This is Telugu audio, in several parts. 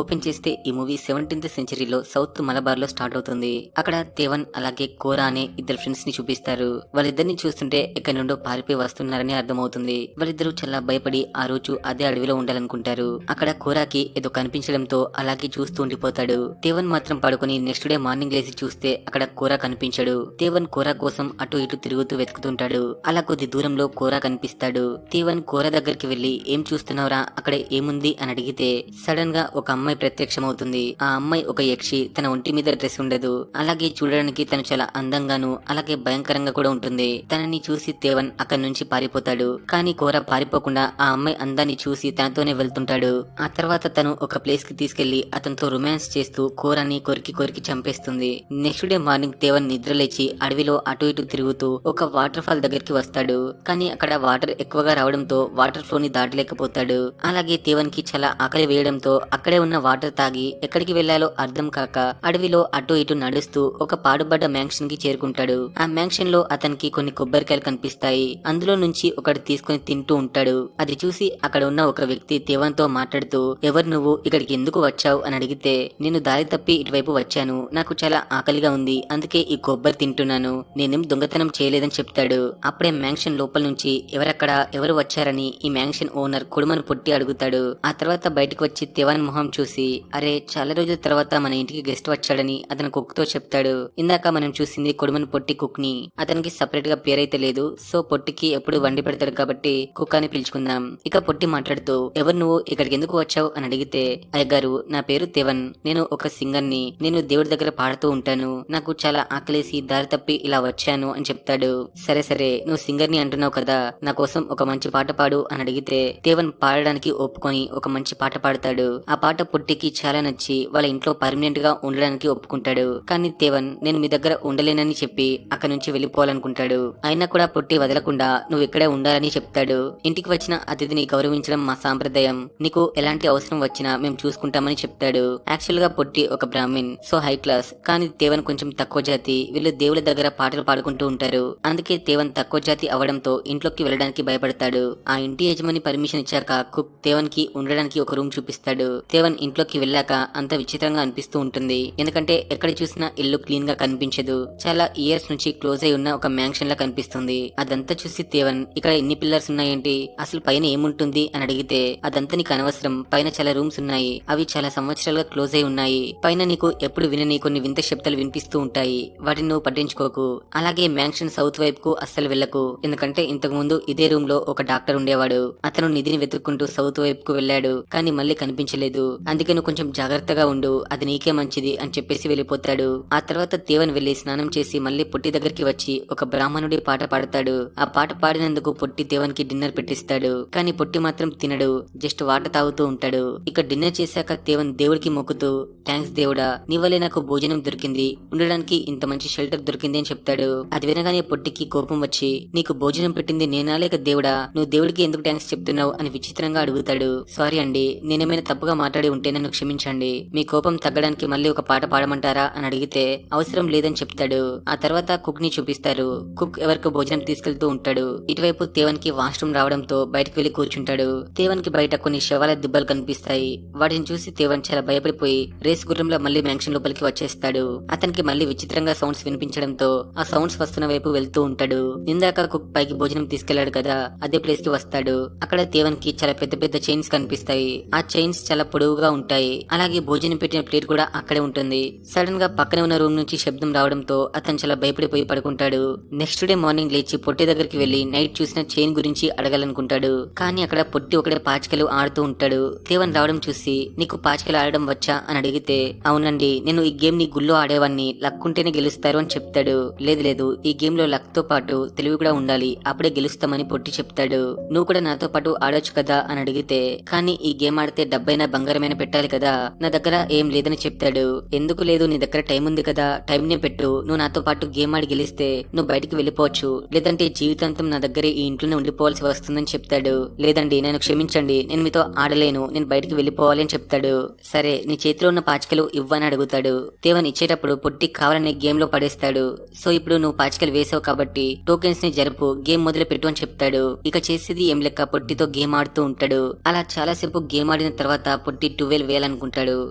ఓపెన్ చేస్తే ఈ మూవీ 17th సెంచరీలో సౌత్ మలబార్ లో స్టార్ట్ అవుతుంది. అక్కడ తేవన్ అలాగే కోరా అనే ఇద్దరు ఫ్రెండ్స్ ని చూపిస్తారు. వాళ్ళిద్దరిని చూస్తుంటే ఎక్కడి నుండో పారిపోయి వస్తున్నారని అర్థమవుతుంది. వాళ్ళిద్దరూ చాలా భయపడి ఆ రోజు అదే అడవిలో ఉండాలనుకుంటారు. అక్కడ కోరాకి ఏదో కనిపించడంతో అలాగే చూస్తూ ఉండిపోతాడు. తేవన్ మాత్రం పడుకుని నెక్స్ట్ డే మార్నింగ్ లేసి చూస్తే అక్కడ కోరా కనిపించడు. తేవన్ కోరా కోసం అటు ఇటు తిరుగుతూ వెతుకుతుంటాడు. అలా కొద్ది దూరంలో కోరా కనిపిస్తాడు. తేవన్ కోరా దగ్గరికి వెళ్లి ఏం చూస్తున్నావురా, అక్కడ ఏముంది అని అడిగితే సడన్ గా ఒక అమ్మాయి ప్రత్యక్షమవుతుంది. ఆ అమ్మాయి ఒక యక్షి. తన ఒంటి మీద డ్రెస్ ఉండదు. అలాగే చూడడానికి తను చాలా అందంగాను అలాగే భయంకరంగా కూడా ఉంటుంది. తనని చూసి తేవన్ అక్కడి నుంచి పారిపోతాడు. కానీ కోరా పారిపోకుండా ఆ అమ్మాయి అందాన్ని చూసి తనతోనే వెళ్తుంటాడు. ఆ తర్వాత తను ఒక ప్లేస్ కి తీసుకెళ్లి అతనితో రొమాన్స్ చేస్తూ కోరాని కొరికి చంపేస్తుంది. నెక్స్ట్ డే మార్నింగ్ తేవన్ నిద్రలేచి అడవిలో అటు ఇటు తిరుగుతూ ఒక వాటర్ ఫాల్ దగ్గరికి వస్తాడు. కానీ అక్కడ వాటర్ ఎక్కువగా రావడంతో వాటర్ ఫ్లో ని దాటలేకపోతాడు. అలాగే తేవన్ కి చాలా ఆకలి వేయడంతో అక్కడే ఉన్న వాటర్ తాగి ఎక్కడికి వెళ్లాలో అర్థం కాక అడవిలో అటు ఇటు నడుస్తూ ఒక పాడుబడ్డ మ్యాన్షన్ కి చేరుకుంటాడు. ఆ మ్యాన్షన్ లో అతనికి కొన్ని కొబ్బరికాయలు కనిపిస్తాయి. అందులో నుంచి ఒకటి తీసుకుని తింటూ ఉంటాడు. అది చూసి అక్కడ ఉన్న ఒక వ్యక్తి తేవన్ తో మాట్లాడుతూ, ఎవరు నువ్వు, ఇక్కడికి ఎందుకు వచ్చావు అని అడిగితే, నేను దారి తప్పి ఇటువైపు వచ్చాను. నాకు చాలా ఆకలిగా ఉంది, అందుకే ఈ కొబ్బరి తింటున్నాను. నేనేం దొంగతనం చేయలేదని చెప్తాడు. అప్పుడే మ్యాన్షన్ లోపల నుంచి ఎవరక్కడ, ఎవరు వచ్చారని ఈ మ్యాన్షన్ ఓనర్ కుడుమను పొట్టి అడుగుతాడు. ఆ తర్వాత బయటకు వచ్చి తేవన్ మొహం చూసి, అరే చాలా రోజుల తర్వాత మన ఇంటికి గెస్ట్ వచ్చాడని అతను కుక్ తో చెప్తాడు. ఇందాక మనం చూసింది కొడుమన్ పొట్టి కుక్ ని. అతనికి సపరేట్ గా పేరైతే లేదు, సో పొట్టికి ఎప్పుడు వండి పెడతాడు కాబట్టి కుక్ అని పిలుచుకుందాం. ఇక పొట్టి మాట్లాడుతూ, ఎవరు నువ్వు, ఇక్కడికి ఎందుకు వచ్చావు అని అడిగితే, అయ్యగారు నా పేరు తేవన్, నేను ఒక సింగర్ ని, నేను దేవుడి దగ్గర పాడుతూ ఉంటాను. నాకు చాలా ఆకలేసి దారి తప్పి ఇలా వచ్చాను అని చెప్తాడు. సరే సరే, నువ్వు సింగర్ ని అంటున్నావు కదా, నా కోసం ఒక మంచి పాట పాడు అని అడిగితే తేవన్ పాడడానికి ఒప్పుకొని ఒక మంచి పాట పాడతాడు. ఆ పాట పొట్టికి చాలా నచ్చి వాళ్ళ ఇంట్లో పర్మనెంట్ గా ఉండడానికి ఒప్పుకుంటాడు. కానీ తేవన్ నేను మీ దగ్గర ఉండలేనని చెప్పి అక్కడి నుంచి వెళ్లిపోవాలనుకుంటాడు. అయినా కూడా పొట్టి వదలకుండా నువ్వు ఇక్కడే ఉండాలని చెప్తాడు. ఇంటికి వచ్చిన అతిథిని గౌరవించడం మా సాంప్రదాయం, నీకు ఎలాంటి అవసరం వచ్చినా మేము చూసుకుంటామని చెప్తాడు. యాక్చువల్ గా పొట్టి ఒక బ్రాహ్మిన్, సో హై క్లాస్. కానీ తేవన్ కొంచెం తక్కువ జాతి. వీళ్ళు దేవుళ్ళ దగ్గర పాటలు పాడుకుంటూ ఉంటారు. అందుకే తేవన్ తక్కువ జాతి అవడంతో ఇంట్లోకి వెళ్ళడానికి భయపడతాడు. ఆ ఇంటి యజమాని పర్మిషన్ ఇచ్చాక కుక్ తేవన్ కి ఉండడానికి ఒక రూమ్ చూపిస్తాడు. తేవన్ ఇంట్లోకి వెళ్ళాక అంత విచిత్రంగా అనిపిస్తూ ఉంటుంది. ఎందుకంటే ఎక్కడ చూసినా ఇల్లు క్లీన్ గా కనిపించదు. చాలా ఇయర్స్ నుంచి క్లోజ్ అయి ఉన్న ఒక మ్యాన్షన్ లా కనిపిస్తుంది. అదంతా చూసి తేవన్, ఇక్కడ ఎన్ని పిల్లర్స్ ఉన్నాయేంటి, అసలు పైన ఏముంటుంది అని అడిగితే, అదంతా నీకు అనవసరం, పైన చాలా రూమ్స్ ఉన్నాయి, అవి చాలా సంవత్సరాలుగా క్లోజ్ అయి ఉన్నాయి. పైన నీకు ఎప్పుడు వినని కొన్ని వింత శబ్దాలు వినిపిస్తూ ఉంటాయి, వాటిని నువ్వు పట్టించుకోకు. అలాగే మ్యాన్షన్ సౌత్ వైపు కు అస్సలు వెళ్ళకు, ఎందుకంటే ఇంతకు ముందు ఇదే రూమ్ లో ఒక డాక్టర్ ఉండేవాడు. అతను నిధిని వెతుక్కుంటూ సౌత్ వైపుకు వెళ్ళాడు, కానీ మళ్ళీ కనిపించలేదు. అందుకే నువ్వు కొంచెం జాగ్రత్తగా ఉండు, అది నీకే మంచిది అని చెప్పేసి వెళ్ళిపోతాడు. ఆ తర్వాత తేవన్ వెళ్లి స్నానం చేసి మళ్ళీ పొట్టి దగ్గరికి వచ్చి ఒక బ్రాహ్మణుడి పాట పాడతాడు. ఆ పాట పాడినందుకు పొట్టి తేవన్ కి డిన్నర్ పెట్టిస్తాడు. కానీ పొట్టి మాత్రం తినడు, జస్ట్ వాటర్ తాగుతూ ఉంటాడు. ఇక డిన్నర్ చేశాక తేవన్ దేవుడికి మొక్కుతూ, థ్యాంక్స్ దేవుడా, నీ వల్లే నాకు భోజనం దొరికింది, ఉండడానికి ఇంత మంచి షెల్టర్ దొరికింది అని చెప్తాడు. అది వినగానే పొట్టికి కోపం వచ్చి, నీకు భోజనం పెట్టింది నేనా లేక దేవుడా, నువ్వు దేవుడికి ఎందుకు థ్యాంక్స్ చెప్తున్నావు అని విచిత్రంగా అడుగుతాడు. సారీ అండి, నేనేమైనా తప్పుగా మాట్లాడి ఉంటే నన్ను క్షమించండి, మీ కోపం తగ్గడానికి మళ్ళీ ఒక పాట పాడమంటారా అని అడిగితే అవసరం లేదని చెప్తాడు. ఆ తర్వాత కుక్ ని చూపిస్తారు. కుక్ ఎవరికి భోజనం తీసుకెళ్తూ ఉంటాడు. ఇటువైపు తేవన్ కి వాష్రూమ్ రావడంతో బయటకు వెళ్లి కూర్చుంటాడు. తేవన్ కి బయట కొన్ని శవాల దిబ్బలు కనిపిస్తాయి. వాటిని చూసి తేవన్ చాలా భయపడిపోయి రేస్ గుర్రంలో మళ్ళీ మ్యాన్షన్ లోపలికి వచ్చేస్తాడు. అతనికి మళ్ళీ విచిత్రంగా సౌండ్స్ వినిపించడంతో ఆ సౌండ్స్ వస్తున్న వైపు వెళ్తూ ఉంటాడు. ఇందాక కుక్ పైకి భోజనం తీసుకెళ్లాడు కదా, అదే ప్లేస్ కి వస్తాడు. అక్కడ తేవన్ కి చాలా పెద్ద పెద్ద చైన్స్ కనిపిస్తాయి. ఆ చైన్స్ చాలా పొడవుగా ఉంటాయి. అలాగే భోజనం పెట్టిన ప్లేట్ కూడా అక్కడే ఉంటుంది. సడన్ గా పక్కనే ఉన్న రూమ్ నుంచి శబ్దం రావడంతో అతను చాలా భయపడిపోయి పడుకుంటాడు. నెక్స్ట్ డే మార్నింగ్ లేచి పొట్టి దగ్గరికి వెళ్లి నైట్ చూసిన చైన్ గురించి అడగాలనుకుంటాడు. కానీ అక్కడ పొట్టి ఒకడే పాచికలు ఆడుతూ ఉంటాడు. తేవన్ రావడం చూసి, నీకు పాచికలు ఆడడం వచ్చా అని అడిగితే, అవునండి, నేను ఈ గేమ్ ని గుళ్ళో ఆడేవాన్ని, లక్ ఉంటేనే గెలుస్తారు అని చెప్తాడు. లేదు లేదు, ఈ గేమ్ లో లక్ తో పాటు తెలివి కూడా ఉండాలి, అప్పుడే గెలుస్తామని పొట్టి చెప్తాడు. నువ్వు కూడా నాతో పాటు ఆడొచ్చు కదా అని అడిగితే, కానీ ఈ గేమ్ ఆడితే డబ్బైనా బంగారమైనా పెట్టాలి కదా, నా దగ్గర ఏం లేదని చెప్తాడు. ఎందుకు లేదు, నీ దగ్గర టైం ఉంది కదా, టైం నే పెట్టు, నువ్వు నాతో పాటు గేమ్ ఆడి గెలిస్తే నువ్వు బయటికి వెళ్ళిపోవచ్చు, లేదంటే జీవితాంతం నా దగ్గరే ఈ ఇంట్లోనే ఉండిపోవాల్సి వస్తుందని చెప్తాడు. లేదండి, నేను క్షమించండి, నేను మీతో ఆడలేను, నేను బయటికి వెళ్ళిపోవాలి అని చెప్తాడు. సరే, నీ చేతిలో ఉన్న పాచికలు ఇవ్వని అడుగుతాడు. తేవన్ ఇచ్చేటప్పుడు పొట్టి కావాలని గేమ్ లో పడేస్తాడు. సో ఇప్పుడు నువ్వు పాచికలు వేసావు కాబట్టి టోకెన్స్ ని జరుపు, గేమ్ మొదలు పెట్టు అని చెప్తాడు. ఇక చేసేది ఏం లెక్క పొట్టితో గేమ్ ఆడుతూ ఉంటాడు. అలా చాలా సేపు గేమ్ ఆడిన తర్వాత పొట్టి 12 వేయాలనుకుంటాడు.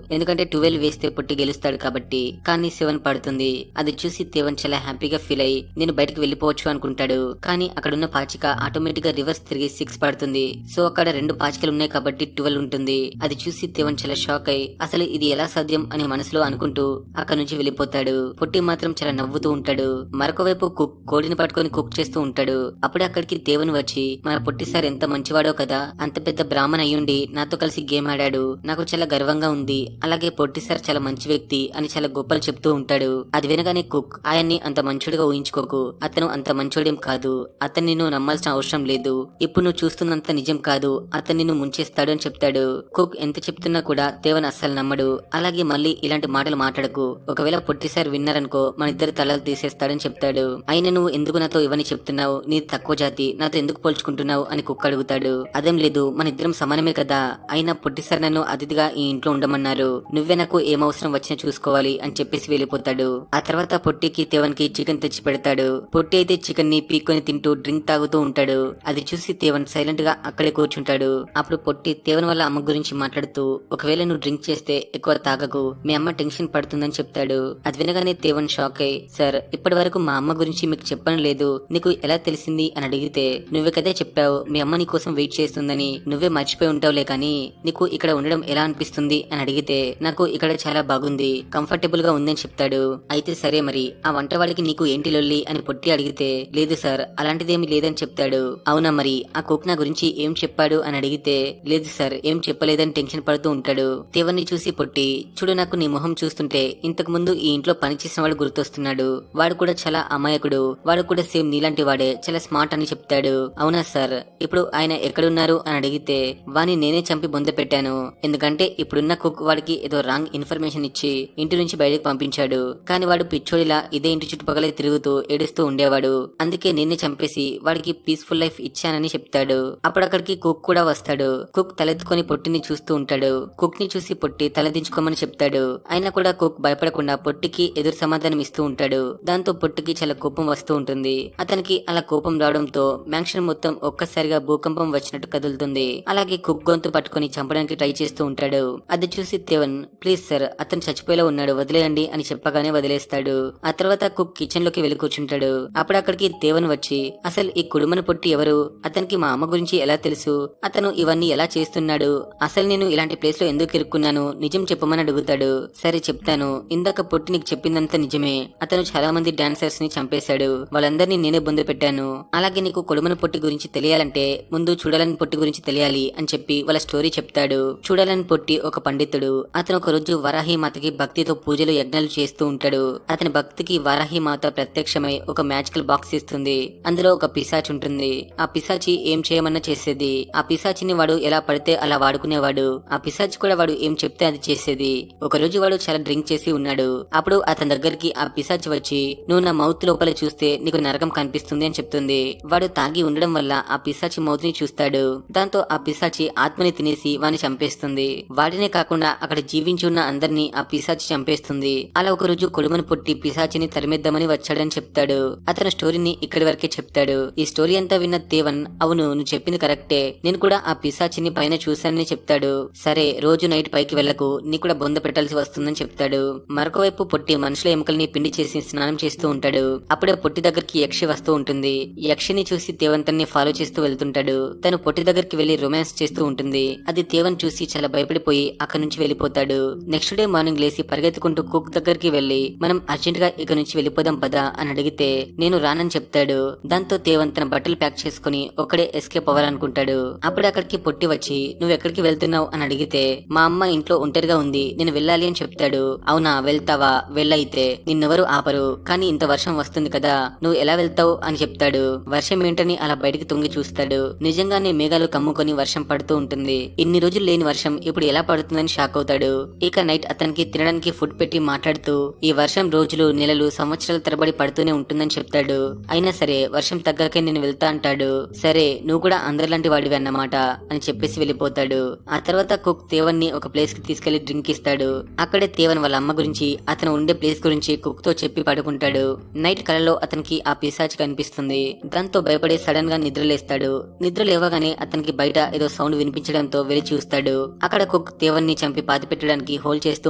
ఎందుకంటే 12 వేస్తే పొట్టి గెలుస్తాడు కాబట్టి. కానీ 7 పడుతుంది. అది చూసి తేవన్ చాలా హ్యాపీగా ఫీల్ అయ్యి నేను బయటకు వెళ్లిపోవచ్చు అనుకుంటాడు. కానీ అక్కడున్న పాచిక ఆటోమేటిక్ గా రివర్స్ తిరిగి 6 పడుతుంది. సో అక్కడ 2 పాచికలు ఉన్నాయి కాబట్టి 12 ఉంటుంది. అది చూసి తేవన్ చాలా షాక్ అయి అసలు ఇది ఎలా సాధ్యం అని మనసులో అనుకుంటూ అక్కడ నుంచి వెళ్లిపోతాడు. పొట్టి మాత్రం చాలా నవ్వుతూ ఉంటాడు. మరొక వైపు కుక్ కోడిని పట్టుకొని కుక్ చేస్తూ ఉంటాడు. అప్పుడే అక్కడికి తేవన్ వచ్చి మన పొట్టి సార్ ఎంత మంచివాడో కదా, అంత పెద్ద బ్రాహ్మణ అయ్యుండి నాతో కలిసి గేమ్ ఆడాడు, నాకు చాలా గర్వంగా ఉంది, అలాగే పొట్టి సార్ చాలా మంచి వ్యక్తి అని చాలా గొప్పలు చెప్తూ ఉంటాడు. అది వినగానే కుక్ ఆయన్ని అంత మంచోడిగా ఊహించుకోకు, అతను అంత మంచోడేం కాదు, అతన్ని నువ్వు నమ్మాల్సిన అవసరం లేదు, ఇప్పుడు నువ్వు చూస్తున్నంత నిజం కాదు, అతన్ని నువ్వు ముంచేస్తాడు అని చెప్తాడు. కుక్ ఎంత చెప్తున్నా కూడా తేవన్ అస్సలు నమ్మడు. అలాగే మళ్ళీ ఇలాంటి మాటలు మాట్లాడకు, ఒకవేళ పొట్టి సార్ విన్నారనుకో మన ఇద్దరు తలలు తీసేస్తాడని చెప్తాడు. అయినా నువ్వు ఎందుకు నాతో ఇవన్నీ చెప్తున్నావు, నీ తక్కువ జాతి, నాతో ఎందుకు పోల్చుకుంటున్నావు అని కుక్ అడుగుతాడు. అదేం లేదు, మన ఇద్దరం సమానమే కదా, అయినా పొట్టి సార్ నన్ను అతిథిగా ఈ ఇంట్లో ఉండమన్నారు, నువ్వే నాకు ఏం అవసరం వచ్చినా చూసుకోవాలి అని చెప్పేసి వెళ్ళిపోతాడు. ఆ తర్వాత పొట్టికి తేవన్ కి చికెన్ తెచ్చి పెడతాడు. పొట్టి అయితే చికెన్ ని పీక్కొని తింటూ డ్రింక్ తాగుతూ ఉంటాడు. అది చూసి తేవన్ సైలెంట్ గా అక్కడే కూర్చుంటాడు. అప్పుడు పొట్టి తేవన్ వాళ్ళ అమ్మ గురించి మాట్లాడుతూ ఒకవేళ నువ్వు డ్రింక్ చేస్తే ఎక్కువ తాగకు, మీ అమ్మ టెన్షన్ పడుతుందని చెప్తాడు. అది వినగానే తేవన్ షాక్ అయి సార్ ఇప్పటి వరకు మా అమ్మ గురించి మీకు చెప్పడం లేదు, నీకు ఎలా తెలిసింది అని అడిగితే నువ్వే కదే చెప్పావు మీ అమ్మ నీ కోసం వెయిట్ చేస్తుందని, నువ్వే మర్చిపోయి ఉంటావులే కానీ నీకు ఇక్కడ ఉండడం ఎలా అనిపిస్తుంది అని అడిగితే నాకు ఇక్కడ చాలా బాగుంది, కంఫర్టబుల్ గా ఉందని చెప్తాడు. అయితే సరే మరి ఆ వంటవాడికి నీకు ఏంటి లొల్లి అని పొట్టి అడిగితే లేదు సార్ అలాంటిదేమీ లేదని చెప్తాడు. అవునా మరి ఆ కుక్ నా గురించి ఏం చెప్పాడు అని అడిగితే లేదు సార్ ఏం చెప్పలేదని టెన్షన్ పడుతూ ఉంటాడు. తేవన్ని చూసి పొట్టి చూడు నాకు నీ మొహం చూస్తుంటే ఇంతకు ముందు ఈ ఇంట్లో పనిచేసిన వాడు గుర్తొస్తున్నాడు, వాడు కూడా చాలా అమాయకుడు, వాడు కూడా సేమ్ నీలాంటి వాడే, చాలా స్మార్ట్ అని చెప్తాడు. అవునా సార్ ఇప్పుడు ఆయన ఎక్కడున్నారు అని అడిగితే వాని నేనే చంపి బొంద పెట్టాను, ఎందుకంటే ఇప్పుడున్న కుక్ వాడికి ఏదో రాంగ్ ఇన్ఫర్మేషన్ ఇచ్చి ఇంటి నుంచి బయటకు పంపించాడు, కానీ వాడు పిచ్చోడిలా ఇదే ఇంటి చుట్టుపక్కల తిరుగుతూ ఏడుస్తూ ఉండేవాడు, అందుకే నేనే చంపేసి వాడికి పీస్ఫుల్ లైఫ్ ఇచ్చానని చెప్తాడు. అప్పుడు అక్కడికి కుక్ కూడా వస్తాడు. కుక్ తలెత్తుకొని పొట్టిని చూస్తూ ఉంటాడు. కుక్ ని చూసి పొట్టి తలదించుకోమని చెప్తాడు. అయినా కూడా కుక్ భయపడకుండా పొట్టికి ఎదురు సమాధానం ఇస్తూ ఉంటాడు. దాంతో పొట్టికి చాలా కోపం వస్తూ ఉంటుంది. అతనికి అలా కోపం రావడంతో మ్యాన్షన్ మొత్తం ఒక్కసారిగా భూకంపం వచ్చినట్టు కదులుతుంది. అలాగే కుక్ గొంతు పట్టుకొని చంపడానికి ట్రై చేస్తూ ఉంటాడు. అది చూసి తేవన్ ప్లీజ్ సార్ అతను చచ్చిపోయేలా ఉన్నాడు వదిలేయండి అని చెప్పగానే వదిలేస్తాడు. ఆ తర్వాత కుక్ కిచెన్ లోకి వెళ్లి కూర్చుంటాడు. అప్పుడు అక్కడికి తేవన్ వచ్చి అసలు ఈ కుడుమన పొట్టి ఎవరు, అతనికి మా అమ్మ గురించి ఎలా తెలుసు, అతను ఇవన్నీ ఎలా చేస్తున్నాడు, అసలు నేను ఇలాంటి ప్లేస్ లో ఎందుకు ఇరుక్కున్నాను నిజం చెప్పమని అడుగుతాడు. సరే చెప్తాను, ఇందాక పొట్టి నీకు చెప్పిందంతా నిజమే, అతను చాలా మంది డాన్సర్స్ ని చంపేశాడు, వాళ్ళందరినీ నేనే బొందు పెట్టాను, అలాగే నీకు కొడుమన పొట్టి గురించి తెలియాలంటే ముందు చూడాలని పొట్టి గురించి తెలియాలి అని చెప్పి వాళ్ళ స్టోరీ చెప్తాడు. చూడాలని పొట్టి ఒక పండితుడు. అతను ఒక రోజు వరాహి మాతకి భక్తితో పూజలు యజ్ఞాలు చేస్తూ ఉంటాడు. అతని భక్తికి వరాహి మాత ప్రత్యక్షమై ఒక మ్యాజికల్ బాక్స్ ఇస్తుంది. అందులో ఒక పిశాచి ఉంటుంది. ఆ పిశాచి ఏం చేయమన్నా చేసేది. ఆ పిశాచిని వాడు ఎలా పడితే అలా వాడుకునేవాడు. ఆ పిశాచి కూడా వాడు ఏం చెప్తే అది చేసేది. ఒక రోజు వాడు చాలా డ్రింక్ చేసి ఉన్నాడు. అప్పుడు అతని దగ్గరికి ఆ పిశాచి వచ్చి నువ్వు నా మౌత్ లోపల చూస్తే నీకు నరకం కనిపిస్తుంది అని చెప్తుంది. వాడు తాగి ఉండడం వల్ల ఆ పిశాచి మౌత్ ని చూస్తాడు. దాంతో ఆ పిశాచి ఆత్మని తినేసి వాని చంపేస్తుంది. వాడినే కాకుండా అక్కడ జీవించి ఉన్న అందరినీ ఆ పిశాచి చంపేస్తుంది. అలా ఒక రోజు కొడుమను పుట్టి పిశాచిని తరిమేద్దామని వచ్చాడని చెప్తాడు. అతను స్టోరీని ఇక్కడి వరకే చెప్తాడు. ఈ స్టోరీ అంతా విన్న తేవన్ అవును నువ్వు చెప్పింది కరెక్టే, నేను కూడా ఆ పిశాచిని పైన చూశానని చెప్తాడు. సరే రోజు నైట్ పైకి వెళ్లకు, నీ కూడా బొంద పెట్టాల్సి వస్తుందని చెప్తాడు. మరొక వైపు పొట్టి మనుషుల ఎముకల్ని పిండి చేసి స్నానం చేస్తూ ఉంటాడు. అప్పుడే పొట్టి దగ్గరికి యక్షి వస్తూ ఉంటుంది. యక్షిని చూసి తేవన్ తన్ని ఫాలో చేస్తూ వెళ్తుంటాడు. తను పొట్టి దగ్గరికి వెళ్లి రొమాన్స్ చేస్తూ ఉంటుంది. అది తేవన్ చూసి చాలా భయపడిపోయి అక్కడి నుంచి వెళ్లిపోతాడు. నెక్స్ట్ డే మార్నింగ్ లేసి పరిగెత్తుకుంటూ కుక్ దగ్గరికి వెళ్లి మనం అర్జెంట్ గా ఇక్కడ నుంచి వెళ్లిపోదాం పదా అని అడిగితే నేను రానని చెప్తాడు. దాంతో తేవన్ తన బట్టలు ప్యాక్ చేసుకుని ఒక్కడే ఎస్కేప్ అవ్వాలనుకుంటాడు. అప్పుడు అక్కడికి పొట్టి వచ్చి నువ్వు ఎక్కడికి వెళ్తున్నావు అని అడిగితే మా అమ్మ ఇంట్లో ఒంటరిగా ఉంది, నేను వెళ్ళాలి అని చెప్తాడు. అవునా వెళ్తావా, వెళ్ళైతే నిన్నెవరు ఆపరు, కానీ ఇంత వర్షం వస్తుంది కదా నువ్వు ఎలా వెళ్తావు అని చెప్తాడు. వర్షం ఏంటని అలా బయటికి తొంగి చూస్తాడు. నిజంగానే మేఘాలు కమ్ముకొని వర్షం పడుతూ ఉంటుంది. ఇన్ని రోజులు లేని వర్షం ఇప్పుడు ఎలా పడుతుందని షాక్ అవుతాడు. ఇక నైట్ అతనికి తినడానికి ఫుడ్ పెట్టి మాట్లాడుతూ ఈ వర్షం రోజులు నెలలు సంవత్సరాల తరబడి పడుతూనే ఉంటుందని చెప్తాడు. అయినా సరే వర్షం తగ్గాకే నేను వెళ్తా అంటాడు. సరే నువ్వు కూడా అందరిలాంటి వాడివి అన్నమాట అని చెప్పేసి వెళ్ళిపోతాడు. ఆ తర్వాత కుక్ తేవన్ ని ఒక ప్లేస్ కి తీసుకెళ్లి డ్రింక్ ఇస్తాడు. అక్కడే తేవన్ వాళ్ళ అమ్మ గురించి అతను ఉండే ప్లేస్ గురించి కుక్ తో చెప్పి పడుకుంటాడు. నైట్ కలలో అతనికి ఆ పిశాచి కనిపిస్తుంది. దాంతో భయపడి సడన్ గా నిద్రలేస్తాడు. నిద్ర లేవగానే అతనికి బయట ఏదో సౌండ్ వినిపించడంతో వెళ్లి చూస్తాడు. అక్కడ కుక్ తేవన్ ని చంపి పాతి పెట్టడానికి హోల్ చేస్తూ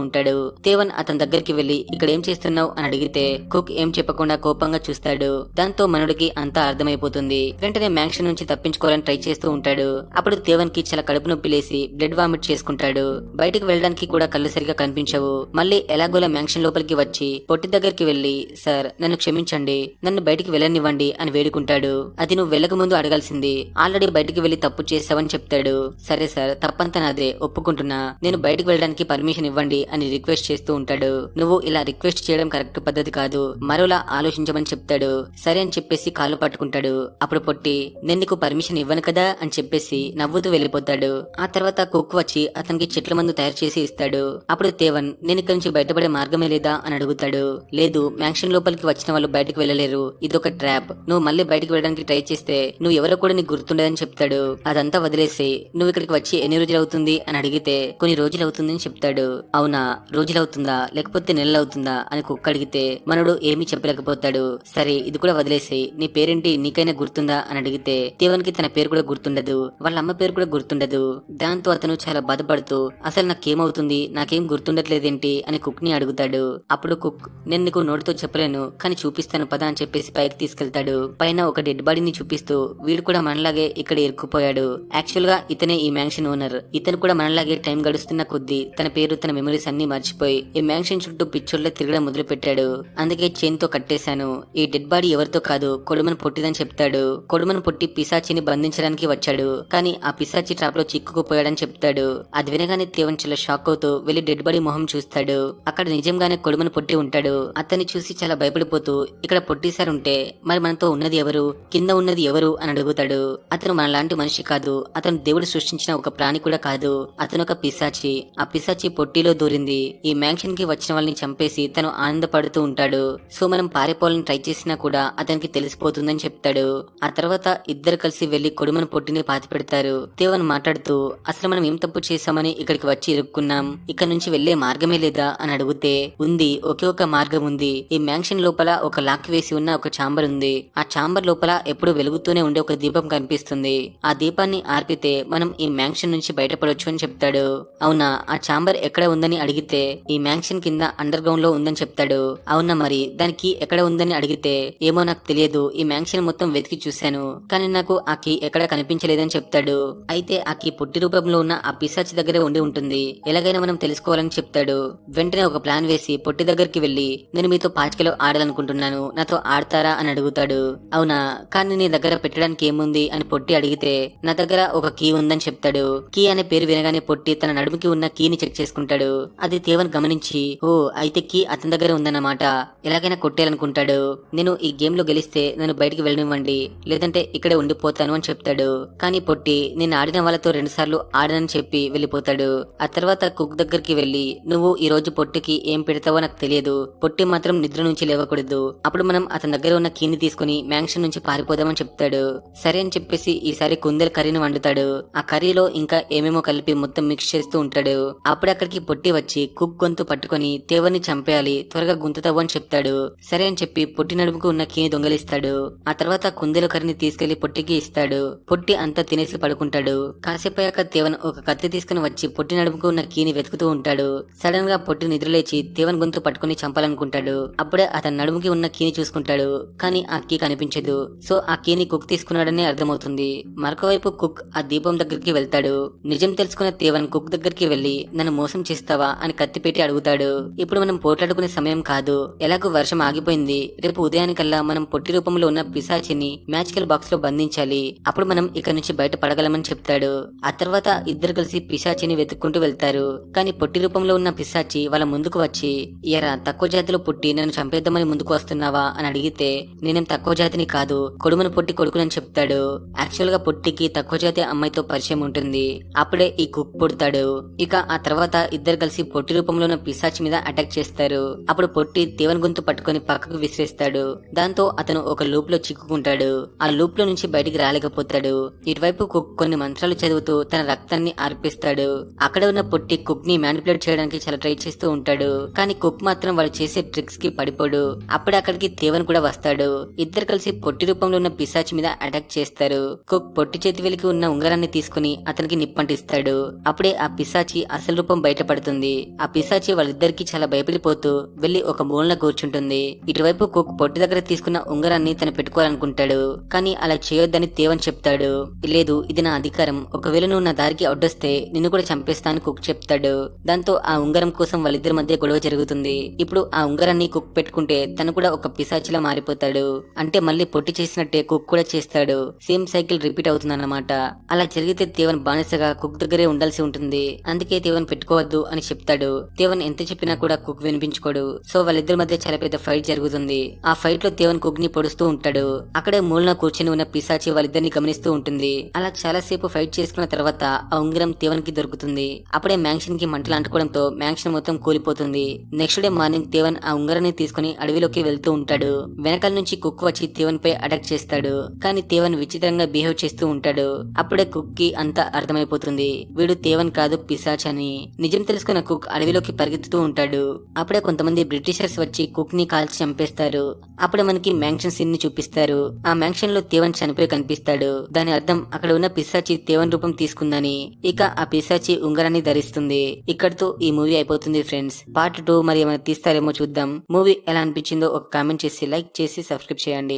ఉంటాడు. తేవన్ అతని దగ్గరికి వెళ్లి ఇక్కడ ఏం చేస్తున్నావు అని అడిగితే కుక్ ఏం చెప్పకుండా కోపంగా చూస్తాడు. దాంతో మనుడికి అంతా అర్థమైపోతుంది. వెంటనే మ్యాన్షన్ నుంచి తప్పించుకోవాలని ట్రై చేస్తూ ఉంటాడు. అప్పుడు తేవన్ కి చాలా కడుపు నొప్పి లేసి బ్లడ్ వామిట్ చేసుకుంటాడు. బయటకు వెళ్ళడానికి కూడా కళ్ళు సరిగా కనిపించవు. మళ్ళీ ఎలాగోలా మ్యాన్షన్ లోపలికి వచ్చి పొట్టి దగ్గరికి వెళ్లి సార్ నన్ను క్షమించండి, నన్ను బయటికి వెళ్ళనివ్వండి అని వేడుకుంటాడు. అది నువ్వు వెళ్ళక ముందు అడగాల్సింది, ఆల్రెడీ బయటికి వెళ్లి తప్పు చేసావని చెప్తాడు. సరే సార్ తప్పంతా నాదే, ఒప్పుకుంటున్నా, నేను బయటికి వెళ్ళడానికి పర్మిషన్ ఇవ్వండి అని రిక్వెస్ట్ చేస్తూ ఉంటాడు. నువ్వు ఇలా రిక్వెస్ట్ చేయడం కరెక్ట్ పద్ధతి కాదు, మరోలా ఆలోచించమని చెప్తాడు. సరే అని చెప్పేసి కాళ్ళు పట్టుకుంటాడు. అప్పుడు పొట్టి నేను నీకు పర్మిషన్ ఇవ్వను కదా అని చెప్పేసి నవ్వుతూ వెళ్ళిపోతాడు. ఆ తర్వాత కుక్ వచ్చి అతనికి చెట్ల మందు తయారు చేసి ఇస్తాడు. అప్పుడు తేవన్ నేను ఇక్కడ నుంచి బయటపడే మార్గమే లేదా అని అడుగుతాడు. లేదు, మ్యాన్షన్ లోపలికి వచ్చిన వాళ్ళు బయటకు వెళ్ళలేరు, ఇదొక ట్రాప్, నువ్వు మళ్ళీ బయటకు వెళ్ళడానికి ట్రై చేస్తే నువ్వు ఎవరో కూడా నీకు గుర్తుండదని చెప్తాడు. అదంతా వదిలేసి నువ్వు ఇక్కడికి వచ్చి ఎన్ని రోజులు అవుతుంది అని అడిగితే కొన్ని రోజులు అవుతుంది అని చెప్తాడు. అవునా, రోజులు అవుతుందా లేకపోతే నెలలు అవుతుందా అని కుక్క అడిగితే మనడు ఏమీ చెప్పలేకపోతాడు. సరే ఇది కూడా వదిలేసి నీ పేరేంటి, నీకైనా గుర్తుందా అని అడిగితే తేవన్ కి తన పేరు కూడా గుర్తుండదు, వాళ్ళ అమ్మ పేరు కూడా గుర్తుండదు. దాంతో అతను చాలా బాధపడుతూ అసలు నాకేమవుతుంది, నాకేం గుర్తుండట్లేదేంటి అని కుక్ ని అడుగుతాడు. అప్పుడు కుక్ నేను నీకు నోటితో చెప్పలేను కానీ చూపిస్తాను పద అని చెప్పేసి పైకి తీసుకెళ్తాడు. పైన ఒక డెడ్ బాడీని చూపిస్తూ వీడు కూడా మనలాగే ఇక్కడ ఇరుక్కుపోయాడు, యాక్చువల్ గా ఇతనే ఈ మ్యాన్షన్ ఓనర్, ఇతను కూడా మనలాగే టైం గడుస్తున్న కొద్దీ తన పేరు తన మెమరీస్ అన్ని మర్చిపోయి ఈ మ్యాన్షన్ చుట్టూ పిచ్చోళ్ళ తిరగడం మొదలు పెట్టాడు, అందుకే చైన్ తో కట్టేశాను, ఈ డెడ్ బాడీ ఎవరితో కాదు కొడుమని పొట్టిదని చెప్తాడు. కొడుమని పొట్టి పిశాచిని బంధించడానికి వచ్చాడు కానీ ఆ పిశాచి ట్రాప్ లో చిక్కుకుపోయాడని చెప్తాడు. అది వినగానే తేవన్ చాలా షాక్ అవుతూ వెళ్లి డెడ్ బాడీ మొహం చూస్తాడు. అక్కడ నిజంగానే కొడుమని పొట్టి ఉంటాడు. అతన్ని చూసి చాలా భయపడిపోతూ ఇక్కడ పొట్టి సార్ ఉంటే మరి మనతో ఉన్నది ఎవరు, కింద ఉన్నది ఎవరు అని అడుగుతాడు. అతను మనలాంటి మనిషి కాదు, అతను దేవుడు సృష్టించిన ఒక ప్రాణి కూడా కాదు, అతను ఒక పిశాచి, ఆ పిశాచి పొట్టిలో దూరింది, ఈ మ్యాన్షన్ కి వచ్చిన వాళ్ళని చంపేసి తను ఆనందపడుతూ ఉంటాడు. సో మనం పారిపోవాలని ట్రై చేసినా కూడా అతనికి తెలిసిపోతుందని చెప్తాడు. ఆ తర్వాత ఇద్దరు కలిసి వెళ్లి కొడుమని పొట్టిని పాతి పెడతారు. తేవన్ మాట్లాడుతూ అసలు మనం ఏం తప్పు చేశామని ఇక్కడికి వచ్చి ఇరుక్కున్నాం, ఇక్కడ నుంచి వెళ్లే మార్గమే లేదా అని అడిగితే ఉంది, ఒకే ఒక మార్గం ఉంది, ఈ మ్యాన్షన్ లోపల ఒక లాక్ వేసి ఉన్న ఒక ఛాంబర్ ఉంది, ఆ ఛాంబర్ లోపల ఎప్పుడు వెలుగుతూనే ఉండే ఒక దీపం కనిపిస్తుంది, ఆ దీపాన్ని ఆర్పితే మనం ఈ మ్యాన్షన్ నుంచి బయటపడొచ్చు అని చెప్తాడు. అవునా, ఆ ఛాంబర్ ఎక్కడ ఉందని అడిగితే ఈ మ్యాన్షన్ కింద అండర్ గ్రౌండ్ లో ఉందని చెప్తాడు. అవునా, మరి దానికి ఎక్కడ ఉందని అడిగితే ఏమో నాకు తెలియదు, ఈ మ్యాన్షన్ మొత్తం వెతికి చూశాను కానీ నాకు ఆ కీ ఎక్కడ కనిపించలేదని చెప్తాడు. అయితే ఆ కీ పొట్టి రూపంలో ఉన్న ఆ పిశాచి దగ్గరే ఉండి ఉంటుంది, ఎలాగైనా మనం తెలుసుకోవాలని చెప్తాడు. వెంటనే ఒక ప్లాన్ వేసి పొట్టి దగ్గరికి వెళ్లి నేను మీతో పాచికలో ఆడాలనుకుంటున్నాను, నాతో ఆడతారా అని అడుగుతాడు. అవునా, కానీ నీ దగ్గర పెట్టడానికి ఏముంది అని పొట్టి అడిగితే నా దగ్గర ఒక కీ ఉందని చెప్తాడు. కీ అనే పేరు వినగానే పొట్టి తన నడుముకి ఉన్న కీని చెక్ చేసుకుంటాడు. అది తేవన్ గమనించి ఓ అయితే కీ అతని దగ్గర ఉందన్నమాట, ఎలాగైనా కొట్టేయాలనుకుంటాడు. నేను ఈ గేమ్ లో గెలిస్తే నన్ను బయటికి వెళ్ళనివ్వండి లేదంటే ఇక్కడే ఉండిపోతాను అని చెప్తాడు. కానీ పొట్టి నేను ఆడిన వాళ్ళతో 2 సార్లు ఆడనని చెప్పి వెళ్ళిపోతాడు. ఆ తర్వాత కుక్ దగ్గరికి వెళ్లి నువ్వు ఈ రోజు పొట్టికి ఏం పెడతావో నాకు తెలియదు, పొట్టి మాత్రం నిద్ర నుంచి లేవకూడదు, అప్పుడు మనం అతని దగ్గర ఉన్న కీని తీసుకుని మ్యాన్షన్ నుంచి పారిపోదామని చెప్తాడు. సరే అని చెప్పేసి ఈసారి కుందేలు కర్రీని వండుతాడు. ఆ కర్రీలో ఇంకా ఏమేమో కలిపి మొత్తం మిక్స్ చేస్తూ ఉంటాడు. అప్పుడు అక్కడికి పొట్టి వచ్చి కుక్ గొంతు పట్టుకుని తేవన్ని చంపేయాలి, త్వరగా గుంతుతావు అని చెప్తాడు. సరే అని చెప్పి పొట్టి నడుముకు ఉన్న కీని దొంగలిస్తాడు. ఆ తర్వాత కుందేలు కర్రీని తీసుకెళ్లి పొట్టికి ఇస్తాడు. పొట్టి అంతా తినేసి పడుకుంటాడు. కాసేపయ్యాక తేవన్ ఒక కత్తి తీసుకుని వచ్చి పొట్టి నడుముకు ఉన్న కీని వెతుకుతూ ఉంటాడు. సడన్ గా పొట్టి నిద్రలేచి తేవన్ గొంతు పట్టుకుని చంపాలనుకుంటాడు. అప్పుడే అతని నడుముకి ఉన్న కీని చూసుకుంటాడు కానీ ఆ కీ కనిపించదు. సో ఆ కీని కుక్ తీసుకున్నాడని అర్థమవుతుంది. మరొకవైపు కుక్ ఆ దీపం దగ్గరికి వెళ్తాడు. నిజం తెలుసుకున్న తేవన్ కుక్ దగ్గరికి వెళ్లి నన్ను మోసం చేస్తావా అని కత్తి పెట్టి అడుగుతాడు. ఇప్పుడు మనం పోట్లాడుకునే సమయం కాదు, ఎలాగో వర్షం ఆగిపోయింది, రేపు ఉదయానికల్లా మనం పొట్టి రూపంలో ఉన్న పిశాచిని మ్యాజికల్ బాక్స్ లో బంధించాలి, అప్పుడు మనం ఇక్కడ నుంచి బయట పడగలమని చెప్తాడు. ఆ తర్వాత ఇద్దరు కలిసి పిశాచిని వెతుక్కుంటూ వెళ్తారు. కానీ పొట్టి రూపంలో ఉన్న పిశాచి వాళ్ళ ముందుకు వచ్చి ఎరా తక్కువ జాతిలో పుట్టి నన్ను చంపేద్దామని ముందుకు వస్తున్నావా అని అడిగితే నేనేం తక్కువ జాతిని కాదు, కొడుమను పొట్టి కొడుకునని చెప్తాడు. యాక్చువల్ గా పొట్టికి తక్కువ జాతి అమ్మాయితో పరిచయం ఉంటుంది. అప్పుడే ఈ కుక్ పుడతాడు. ఇక ఆ తర్వాత ఇద్దరు కలిసి పొట్టి రూపంలో ఉన్న పిశాచి మీద అటాక్ చేస్తారు. అప్పుడు పొట్టి తేవన్ గొంతు పట్టుకుని పక్కకు విసిరేస్తాడు. దాంతో అతను ఒక లూప్ లో చిక్కుకుంటాడు. ఆ లూప్ లో నుంచి బయటికి రాలేకపోతాడు. ఇటువైపు కుక్ కొన్ని మంత్రాలు చదువుతూ తన రక్తాన్ని ఆర్పిస్తాడు. అక్కడ ఉన్న పొట్టి కుక్ ని మ్యానిపులేట్ చేయడానికి చాలా ట్రై చేస్తూ ఉంటాడు. కానీ కుక్ మాత్రం వాళ్ళు చేసే ట్రిక్స్ కి పడిపోడు. అప్పుడే అక్కడికి తేవన్ కూడా వస్తాడు. ఇద్దరు కలిసి పొట్టి రూపంలో ఉన్న పిశాచి మీద అటాక్ చేస్తారు. కుక్ పొట్టి చేతి వెలికి ఉన్న ఉంగరాన్ని తీసుకుని అతనికి నిప్పంటిస్తాడు. అప్పుడే ఆ పిశాచి అసలు రూపం బయటపడుతుంది. ఆ పిశాచి వాళ్ళిద్దరికి చాలా భయపడిపోతూ వెళ్లి ఒక మూలన కూర్చుంటుంది. ఇటువైపు కుక్ పొట్టి దగ్గర తీసుకున్న ఉంగరాన్ని తను పెట్టుకోవాలనుకుంటాడు. కానీ అలా చేయొద్దని తేవన్ చెప్తాడు. లేదు, ఇది నా అధికారం, ఒకవేళ నువ్వు నా దారికి అడ్డొస్తే నిన్ను కూడా చంపేస్తాను కుక్ చెప్తాడు. దాంతో ఆ ఉంగరం కోసం వాళ్ళిద్దరి మధ్య గొడవ జరుగుతుంది. ఇప్పుడు ఆ ఉంగరాన్ని కుక్ పెట్టుకుంటే తను కూడా ఒక పిశాచిలా మారిపోతాడు. అంటే మళ్ళీ పొట్టి చేసినట్టే కుక్ కూడా చేస్తాడు. సేమ్ సైకిల్ రిపీట్ అవుతుందన్నమాట. అలా జరిగితే తేవన్ బానిసగా కుక్ దగ్గరే ఉండాల్సి ఉంటుంది. అందుకే తేవన్ పెట్టుకోవద్దు అని చెప్తాడు. తేవన్ ఎంత చెప్పినా కూడా కుక్ వినిపించుకోడు. సో వాళ్ళిద్దరి మధ్య చాలా పెద్ద ఫైట్ జరుగుతుంది. ఆ ఫైట్ లో తేవన్ కుక్ ని పొడుస్తూ ఉంటాడు. అక్కడే మూలన కూర్చొని ఉన్న పిశాచి వాళ్ళిద్దరిని గమనిస్తూ ఉంటుంది. అలా చాలా సేపు ఫైట్ చేసుకున్న తర్వాత ఆ ఉంగరం తేవన్ కి దొరుకుతుంది. అప్పుడే మ్యాన్షన్ కి మంటలు అంటుకోవడంతో మ్యాన్షన్ మొత్తం కూలిపోతుంది. నెక్స్ట్ డే మార్నింగ్ తేవన్ ఆ ఉంగరాన్ని తీసుకుని అడవిలోకి వెళ్తూ ఉంటాడు. వెనకాల నుంచి కుక్ వచ్చి తేవన్ పై అటాక్ చేస్తాడు. కానీ తేవన్ విచిత్రంగా బిహేవ్ చేస్తూ ఉంటాడు. అప్పుడే కుక్ కి అంతా అర్థమైపోతుంది. వీడు తేవన్ కాదు పిశాచ్ అని. నిజం తెలుసుకున్న కుక్ అడవిలోకి పరిగెత్తుతూ ఉంటాడు. అప్పుడే కొంతమంది బ్రిటిషర్స్ వచ్చి కుక్ ని కాల్చి చంపేస్తారు. అప్పుడే మనకి మ్యాన్షన్ సీన్ ని చూపిస్తారు. ఆ మ్యాన్షన్ లో తేవన్ చనిపోయి కనిపిస్తాడు. దాని అర్థం అక్కడ ఉన్న పిశాచి తేవన్ రూపం తీసుకుందని. ఇక ఆ పిశాచి ఉంగరాన్ని ధరిస్తుంది. ఇక్కడితో ఈ మూవీ అయిపోతుంది ఫ్రెండ్స్. పార్ట్ 2 మరి ఏమైనా తీస్తారేమో చూద్దాం. మూవీ ఎలా అనిపించిందో ఒక కామెంట్ చేసి లైక్ చేసి సబ్స్క్రైబ్ చేయండి.